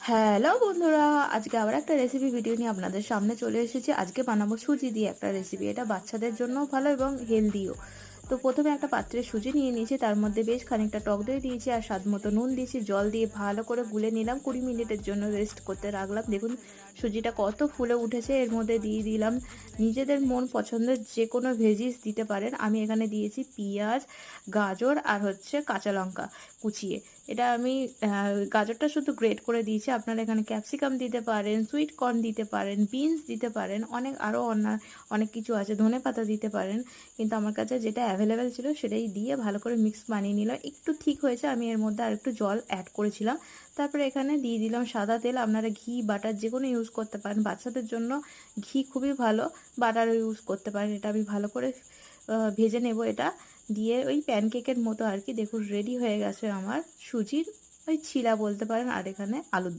Hello বন্ধুরা, আজকে আবার একটা রেসিপি ভিডিও নিয়ে আপনাদের সামনে চলে এসেছি। আজকে বানাবো সুজি দিয়ে একটা রেসিপি। এটা বাচ্চাদের জন্যও ভালো এবং হেলদিও। তো প্রথমে একটা পাত্রে সুজি নিয়ে নিয়েছি, তার মধ্যে বেশ খানিকটা টক দই দিয়েছি আর স্বাদ মতো নুন দিয়েছি। জল দিয়ে ভালো করে গুলে নিলাম, 20 মিনিটের জন্য রেস্ট করতে রাখলাম। দেখুন সুজিটা কত ফুলে উঠেছে। এর মধ্যে দিয়ে দিলাম নিজেদের মন পছন্দের যে কোনো ভেজিস দিতে পারেন। আমি এখানে দিয়েছি পেঁয়াজ, গাজর আর কাঁচা লঙ্কা কুচিয়ে। এটা আমি গাজরটা শুধু গ্রেট করে দিয়েছি। আপনারা এখানে ক্যাপসিকাম দিতে পারেন, সুইট কর্ন দিতে পারেন, বিনস দিতে পারেন, আরও অনেক কিছু আছে, ধনেপাতা দিতে পারেন। কিন্তু আমার কাছে যেটা অ্যাভেলেবেল ছিল সেটাই দিয়ে ভালো করে মিক্স বানিয়ে নিলাম। একটু ঠিক হয়েছে, আমি এর মধ্যে আর একটু জল অ্যাড করেছিলাম। তারপরে এখানে দিয়ে দিলাম সাদা তেল। আপনারা ঘি বাটার যে কোনো ইউজ করতে পারেন, বাচ্চাদের জন্য ঘি খুবই ভালো, বাটারও ইউজ করতে পারেন। এটা আমি ভালো করে ভেজে নেব। এটা দিয়ে ওই প্যানকেকের মতো আর কি। দেখুন রেডি হয়ে গেছে আমার সুজির ওই চিলা বলতে পারেন। আর এখানে আলুর